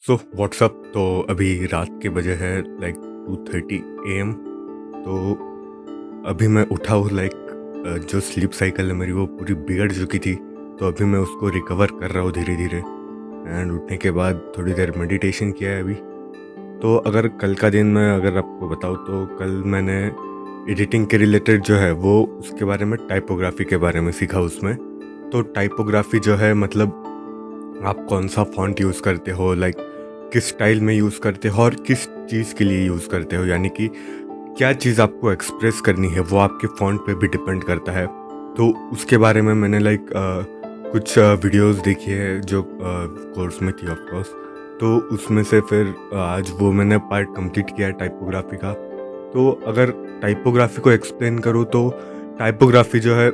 So what's up. तो अभी रात के बजे है लाइक 2:30 AM। तो अभी मैं उठा हूँ लाइक जो स्लीप साइकिल है मेरी वो पूरी बिगड़ चुकी थी। तो अभी मैं उसको रिकवर कर रहा हूँ धीरे धीरे। एंड उठने के बाद थोड़ी देर मेडिटेशन किया है अभी। तो अगर कल का दिन मैं अगर आपको बताऊँ तो कल मैंने एडिटिंग के रिलेटेड जो है वो उसके बारे में टाइपोग्राफी के बारे में सीखा उसमें। तो टाइपोग्राफी जो है मतलब आप कौन सा फॉन्ट यूज़ करते हो, लाइक किस स्टाइल में यूज़ करते हो और किस चीज़ के लिए यूज़ करते हो, यानी कि क्या चीज़ आपको एक्सप्रेस करनी है वो आपके फ़ॉन्ट पे भी डिपेंड करता है। तो उसके बारे में मैंने लाइक कुछ वीडियोस देखी है जो कोर्स में थी ऑफ कोर्स। तो उसमें से फिर आज वो मैंने पार्ट कंप्लीट किया है टाइपोग्राफी का। तो अगर टाइपोग्राफी को एक्सप्लेन करूँ तो टाइपोग्राफी जो है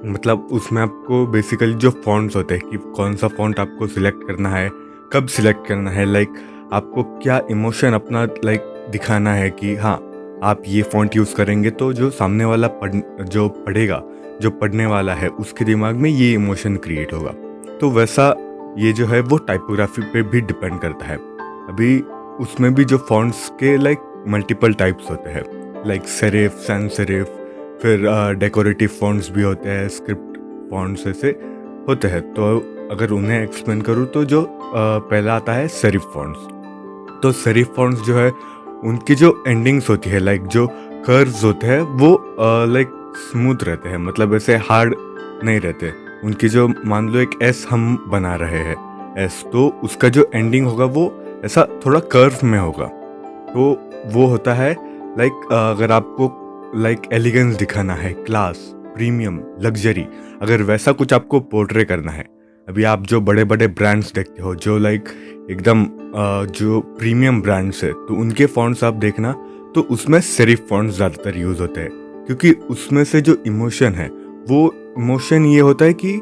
मतलब उसमें आपको बेसिकली जो फ़ॉन्ट्स होते हैं कि कौन सा फ़ॉन्ट आपको सिलेक्ट करना है, कब सिलेक्ट करना है, लाइक आपको क्या इमोशन अपना लाइक दिखाना है कि हाँ, आप ये फ़ॉन्ट यूज़ करेंगे तो जो सामने वाला जो पढ़ेगा, जो पढ़ने वाला है उसके दिमाग में ये इमोशन क्रिएट होगा। तो वैसा ये जो है वो टाइपोग्राफी पे भी डिपेंड करता है। अभी उसमें भी जो फ़ॉन्ट्स के लाइक मल्टीपल टाइप्स होते हैं, लाइक सेरिफ, सैंस सेरिफ, फिर डेकोरेटिव फ़ॉन्ट्स भी होते हैं, स्क्रिप्ट फ़ॉन्ट्स ऐसे होते हैं। तो अगर उन्हें एक्सप्लेन करूँ तो जो पहला आता है सेरिफ फ़ॉन्ट्स। तो सेरिफ फ़ॉन्ट्स जो है उनकी जो एंडिंग्स होती है, लाइक जो कर्व्स होते हैं वो लाइक स्मूथ रहते हैं, मतलब ऐसे हार्ड नहीं रहते। उनकी जो मान लो एक एस हम बना रहे हैं एस, तो उसका जो एंडिंग होगा वो ऐसा थोड़ा कर्व में होगा। तो वो होता है लाइक अगर आपको लाइक एलिगेंस दिखाना है, क्लास, प्रीमियम, लग्जरी, अगर वैसा कुछ आपको पोर्ट्रे करना है। अभी आप जो बड़े बड़े ब्रांड्स देखते हो जो लाइक एकदम जो प्रीमियम ब्रांड्स है, तो उनके फ़ॉन्ट्स आप देखना तो उसमें सेरिफ फ़ॉन्ट्स ज़्यादातर यूज़ होते हैं, क्योंकि उसमें से जो इमोशन है वो इमोशन ये होता है कि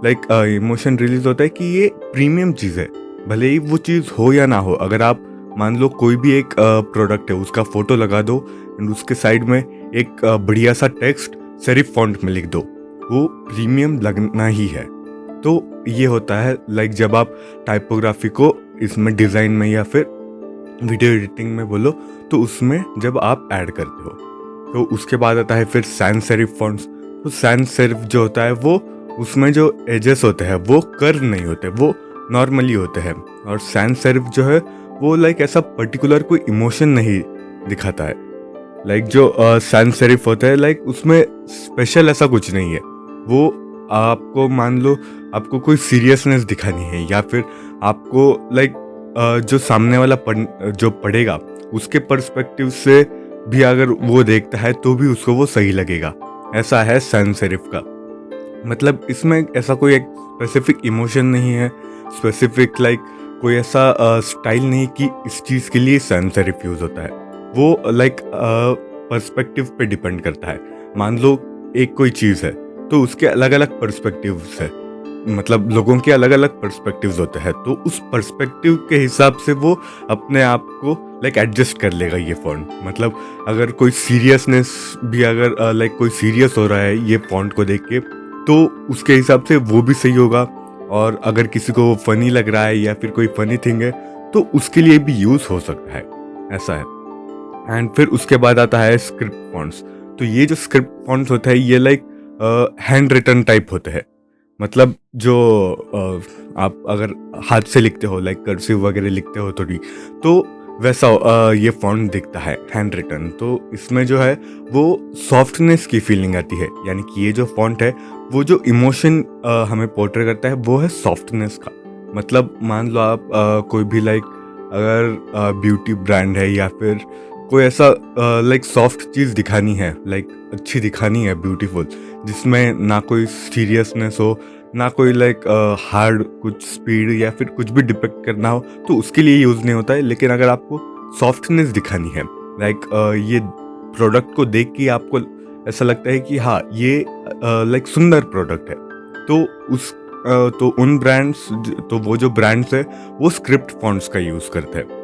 लाइक इमोशन रिलीज होता है कि ये प्रीमियम चीज़ है, भले ही वो चीज़ हो या ना हो। अगर आप मान लो कोई भी एक प्रोडक्ट है उसका फ़ोटो लगा दो एंड उसके साइड में एक बढ़िया सा टेक्स्ट सेरिफ फॉन्ट में लिख दो, वो प्रीमियम लगना ही है। तो ये होता है लाइक जब आप टाइपोग्राफी को इसमें डिज़ाइन में या फिर वीडियो एडिटिंग में बोलो तो उसमें जब आप ऐड करते हो। तो उसके बाद आता है फिर सैंस सेरिफ फॉन्ट्स। तो सैंस सेरिफ जो होता है वो उसमें जो एजेस होते हैं वो कर्व नहीं होते, वो नॉर्मली होते हैं। और सैंस सेरिफ जो है वो लाइक ऐसा पर्टिकुलर कोई इमोशन नहीं दिखाता है। लाइक जो सैंस सेरिफ होता है लाइक उसमें स्पेशल ऐसा कुछ नहीं है। वो आपको मान लो आपको कोई सीरियसनेस दिखानी है या फिर आपको लाइक जो सामने वाला जो पढ़ेगा उसके पर्सपेक्टिव से भी अगर वो देखता है तो भी उसको वो सही लगेगा। ऐसा है सैंस सेरिफ का मतलब। इसमें ऐसा कोई एक स्पेसिफिक इमोशन नहीं है, स्पेसिफिक लाइक कोई ऐसा स्टाइल नहीं कि इस चीज़ के लिए सैंस सेरिफ यूज़ होता है। वो लाइक पर्सपेक्टिव पे डिपेंड करता है। मान लो एक कोई चीज़ है तो उसके अलग अलग पर्सपेक्टिव्स है, मतलब लोगों के अलग अलग पर्सपेक्टिव्स होते हैं, तो उस पर्सपेक्टिव के हिसाब से वो अपने आप को लाइक एडजस्ट कर लेगा ये फॉन्ट। मतलब अगर कोई सीरियसनेस भी अगर लाइक कोई सीरियस हो रहा है ये फॉन्ट को देख के तो उसके हिसाब से वो भी सही होगा। और अगर किसी को फनी लग रहा है या फिर कोई फनी थिंग है तो उसके लिए भी यूज़ हो सकता है, ऐसा है। एंड फिर उसके बाद आता है स्क्रिप्ट फॉन्ट्स। तो ये जो स्क्रिप्ट फॉन्ट्स होता है ये लाइक हैंड रिटन टाइप होते हैं, मतलब जो आप अगर हाथ से लिखते हो लाइक कर्सिव वगैरह लिखते हो थोड़ी, तो वैसा ये फॉन्ट दिखता है हैंड रिटन। तो इसमें जो है वो सॉफ्टनेस की फीलिंग आती है, यानी कि ये जो फॉन्ट है वो जो इमोशन हमें पोर्ट्रे करता है वो है सॉफ्टनेस का। मतलब मान लो आप कोई भी लाइक अगर ब्यूटी ब्रांड है या फिर कोई ऐसा लाइक सॉफ्ट चीज़ दिखानी है, लाइक अच्छी दिखानी है, ब्यूटीफुल, जिसमें ना कोई सीरियसनेस हो ना कोई लाइक हार्ड कुछ स्पीड या फिर कुछ भी डिपेक्ट करना हो, तो उसके लिए यूज़ नहीं होता है। लेकिन अगर आपको सॉफ्टनेस दिखानी है लाइक ये प्रोडक्ट को देख के आपको ऐसा लगता है कि हाँ ये लाइक सुंदर प्रोडक्ट है, तो उस तो उन ब्रांड्स, तो वो जो ब्रांड्स है वो स्क्रिप्ट फॉन्ट्स का यूज़ करते हैं।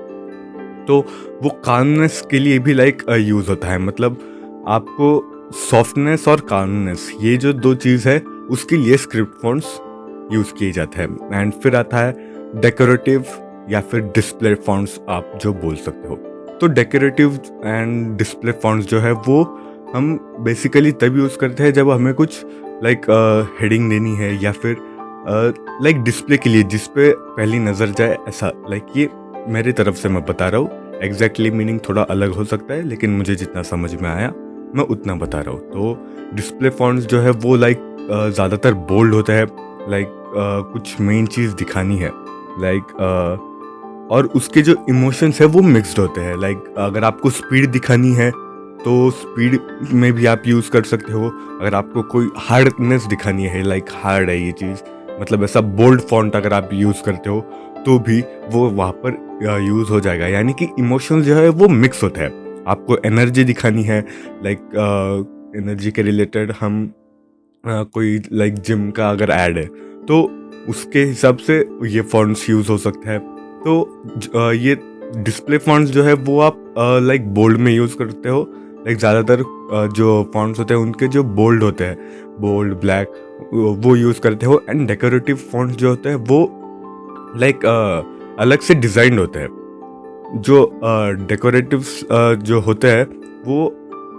तो वो कामनेस के लिए भी लाइक यूज़ होता है, मतलब आपको सॉफ्टनेस और कामनेस ये जो दो चीज़ है उसके लिए स्क्रिप्ट फॉन्ट्स यूज़ किए जाते हैं। एंड फिर आता है डेकोरेटिव या फिर डिस्प्ले फॉन्ट्स आप जो बोल सकते हो। तो डेकोरेटिव एंड डिस्प्ले फॉन्ट्स जो है वो हम बेसिकली तब यूज़ करते हैं जब हमें कुछ लाइक हेडिंग देनी है या फिर लाइक डिस्प्ले के लिए जिस पे पहली नज़र जाए ऐसा। लाइक ये मेरी तरफ से मैं बता रहा हूँ, एग्जैक्टली मीनिंग थोड़ा अलग हो सकता है लेकिन मुझे जितना समझ में आया मैं उतना बता रहा हूँ। तो डिस्प्ले फॉन्ट्स जो है वो लाइक ज़्यादातर बोल्ड होता है, लाइक कुछ मेन चीज़ दिखानी है लाइक और उसके जो इमोशंस है वो मिक्स्ड होते हैं। लाइक अगर आपको स्पीड दिखानी है तो स्पीड में भी आप यूज़ कर सकते हो। अगर आपको कोई हार्डनेस दिखानी है, लाइक हार्ड है ये चीज़, मतलब ऐसा बोल्ड फॉन्ट अगर आप यूज़ करते हो तो भी वो वहाँ पर यूज़ हो जाएगा। यानी कि इमोशंस जो है वो मिक्स होता है। आपको एनर्जी दिखानी है, लाइक एनर्जी के रिलेटेड हम कोई लाइक जिम का अगर ऐड है तो उसके हिसाब से ये फॉन्ट्स यूज़ हो सकता है। तो ये डिस्प्ले फॉन्ट्स जो है वो आप लाइक बोल्ड में यूज़ करते हो। लाइक ज़्यादातर जो फॉन्ट्स होते हैं उनके जो बोल्ड होते हैं, बोल्ड ब्लैक, वो यूज़ करते हो। एंड डेकोरेटिव फॉन्ट्स जो होते हैं वो लाइक अलग से डिज़ाइंड होते हैं। जो डेकोरेटिव जो होते हैं वो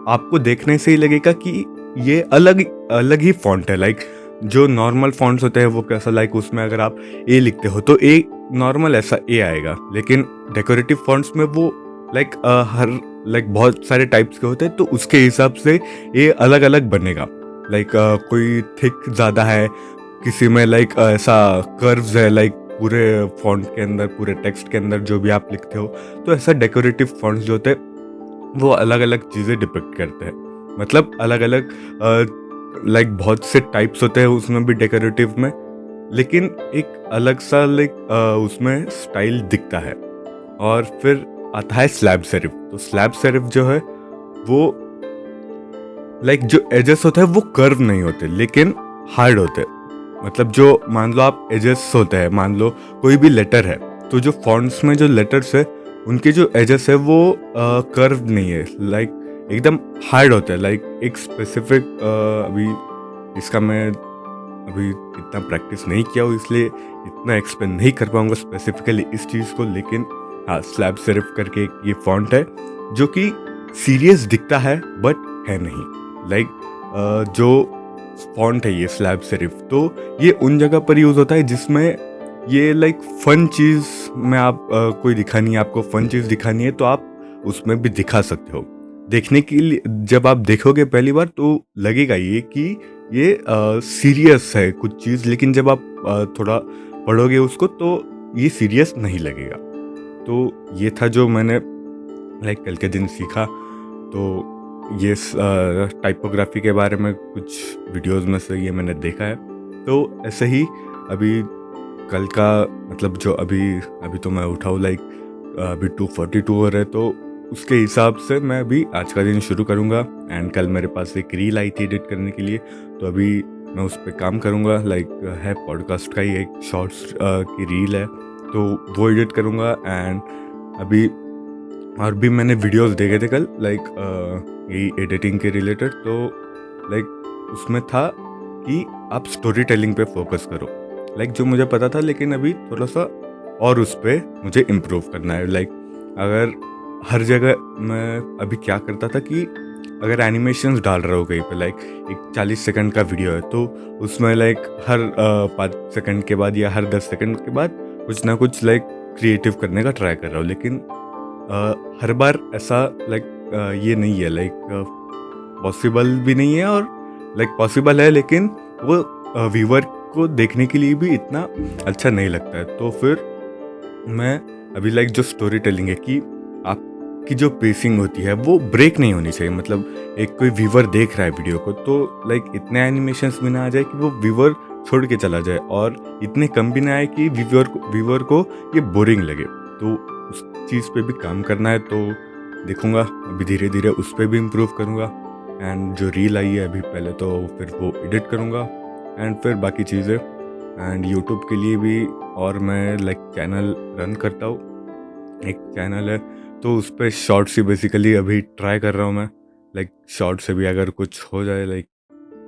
आपको देखने से ही लगेगा कि ये अलग अलग ही फॉन्ट है। लाइक जो नॉर्मल फॉन्ट्स होते हैं वो कैसा, लाइक उसमें अगर आप ए लिखते हो तो ए नॉर्मल ऐसा ए आएगा, लेकिन डेकोरेटिव फॉन्ट्स में वो लाइक हर लाइक बहुत सारे टाइप्स के होते हैं तो उसके हिसाब से ए अलग अलग बनेगा। लाइक कोई थिक ज़्यादा है, किसी में लाइक ऐसा कर्व्स है, लाइक पूरे फॉन्ट के अंदर, पूरे टेक्स्ट के अंदर जो भी आप लिखते हो। तो ऐसा डेकोरेटिव फॉन्ट्स जो होते हैं वो अलग अलग चीज़ें डिपिक्ट करते हैं। मतलब अलग अलग लाइक बहुत से टाइप्स होते हैं उसमें भी डेकोरेटिव में, लेकिन एक अलग सा लाइक उसमें स्टाइल दिखता है। और फिर आता है स्लैब सेरिफ। तो स्लैब सेरिफ जो है वो लाइक जो एजेस होते हैं वो कर्व नहीं होते लेकिन हार्ड होते हैं। मतलब जो मान लो आप एजेस होते हैं, मान लो कोई भी लेटर है तो जो फॉन्ट्स में जो लेटर्स है उनके जो एजेस है वो कर्व नहीं है, लाइक एकदम हार्ड होता है। लाइक एक स्पेसिफिक अभी इसका मैं अभी इतना प्रैक्टिस नहीं किया हूँ इसलिए इतना एक्सप्लेन नहीं कर पाऊंगा स्पेसिफिकली इस चीज़ को। लेकिन हाँ, स्लैब सेरिफ करके एक ये फॉन्ट है जो कि सीरियस दिखता है बट है नहीं। लाइक जो फॉन्ट है ये स्लैब सेरिफ, तो ये उन जगह पर यूज़ होता है जिसमें ये लाइक फन चीज़ में आप कोई दिखानी है, आपको फन चीज़ दिखानी है तो आप उसमें भी दिखा सकते हो। देखने के लिए जब आप देखोगे पहली बार तो लगेगा ये कि ये सीरियस है कुछ चीज़, लेकिन जब आप थोड़ा पढ़ोगे उसको तो ये सीरियस नहीं लगेगा। तो ये था जो मैंने लाइक कल के दिन सीखा। तो ये टाइपोग्राफी के बारे में कुछ वीडियोस में से ये मैंने देखा है। तो ऐसे ही अभी कल का मतलब जो अभी तो मैं उठा हूँ लाइक अभी 2:42 हो रहे, तो उसके हिसाब से मैं अभी आज का दिन शुरू करूँगा। एंड कल मेरे पास एक रील आई थी एडिट करने के लिए, तो अभी मैं उस पर काम करूँगा। लाइक है पॉडकास्ट का ही एक शॉर्ट्स की रील है तो वो एडिट करूँगा। एंड अभी और भी मैंने वीडियोस देखे थे कल लाइक यही एडिटिंग के रिलेटेड। तो लाइक उसमें था कि आप स्टोरी टेलिंग पे फोकस करो, लाइक जो मुझे पता था, लेकिन अभी थोड़ा सा और उस पर मुझे इम्प्रूव करना है। लाइक अगर हर जगह मैं अभी क्या करता था कि अगर एनिमेशंस डाल रहा हो कहीं पे, लाइक एक 40 सेकंड का वीडियो है तो उसमें लाइक हर 5 सेकंड के बाद या हर 10 सेकंड के बाद कुछ ना कुछ लाइक क्रिएटिव करने का ट्राई कर रहा हूँ। लेकिन हर बार ऐसा लाइक ये नहीं है, लाइक पॉसिबल भी नहीं है और लाइक पॉसिबल है लेकिन वो व्यूअर को देखने के लिए भी इतना अच्छा नहीं लगता है। तो फिर मैं अभी लाइक जो स्टोरी टेलिंग है कि आपकी जो पेसिंग होती है वो ब्रेक नहीं होनी चाहिए। मतलब एक कोई व्यूअर देख रहा है वीडियो को तो लाइक इतने एनिमेशंस भी ना आ जाए कि वो व्यूअर छोड़ के चला जाए, और इतने कम भी ना आए कि व्यूअर को ये बोरिंग लगे। तो उस चीज़ पे भी काम करना है, तो देखूँगा अभी धीरे धीरे उस पर भी इम्प्रूव करूँगा। एंड जो रील आई है अभी पहले तो फिर वो एडिट करूँगा एंड फिर बाकी चीज़ें। एंड यूट्यूब के लिए भी और मैं लाइक चैनल रन करता हूँ, एक चैनल है तो उस पर शॉर्ट्स ही बेसिकली अभी ट्राई कर रहा हूँ मैं। लाइक शॉर्ट से भी अगर कुछ हो जाए, लाइक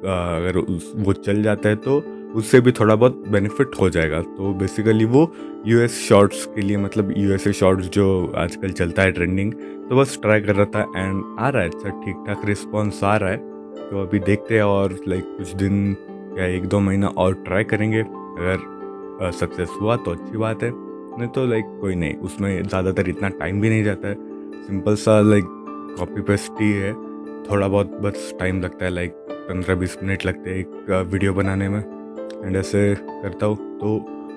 अगर वो चल जाता है तो उससे भी थोड़ा बहुत बेनिफिट हो जाएगा। तो बेसिकली वो यूएस शॉर्ट्स के लिए, मतलब यूएसए शॉर्ट्स जो आजकल चलता है ट्रेंडिंग, तो बस ट्राई कर रहा था एंड आ रहा है, अच्छा ठीक ठाक रिस्पॉन्स आ रहा है। तो अभी देखते हैं और कुछ दिन या 1-2 महीना और ट्राई करेंगे। अगर सक्सेस हुआ तो अच्छी बात है, नहीं तो कोई नहीं, उसमें ज़्यादातर इतना टाइम भी नहीं जाता है। सिंपल सा कॉपी पेस्ट ही है, थोड़ा बहुत बस टाइम लगता है, 15-20 मिनट लगते हैं एक वीडियो बनाने में। एंड ऐसे करता हूँ, तो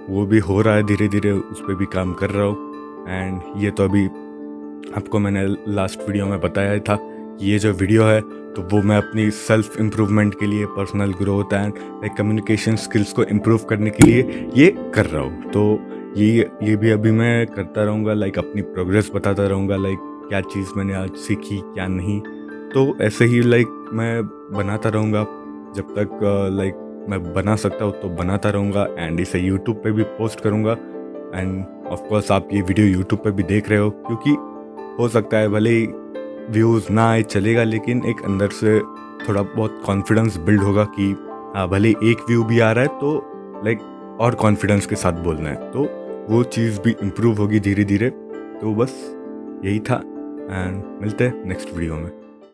वो भी हो रहा है धीरे धीरे, उस पर भी काम कर रहा हूँ। एंड ये तो अभी आपको मैंने लास्ट वीडियो में बताया था कि ये जो वीडियो है तो वो मैं अपनी सेल्फ इम्प्रूवमेंट के लिए, personal growth and communication skills को इम्प्रूव करने के लिए ये कर रहा हूँ। तो ये भी अभी मैं करता रहूँगा, अपनी प्रोग्रेस बताता रहूँगा, क्या चीज़ मैंने आज सीखी क्या नहीं। तो ऐसे ही मैं बनाता रहूँगा जब तक मैं बना सकता हूँ, तो बनाता रहूँगा एंड इसे यूट्यूब पे भी पोस्ट करूँगा। एंड ऑफ कोर्स आप ये वीडियो यूट्यूब पे भी देख रहे हो, क्योंकि हो सकता है भले ही व्यूज़ ना आए चलेगा, लेकिन एक अंदर से थोड़ा बहुत कॉन्फिडेंस बिल्ड होगा कि हाँ भले एक व्यू भी आ रहा है तो और कॉन्फिडेंस के साथ बोलना है, तो वो चीज़ भी इम्प्रूव होगी धीरे धीरे। तो बस यही था एंड मिलते हैं नेक्स्ट वीडियो में।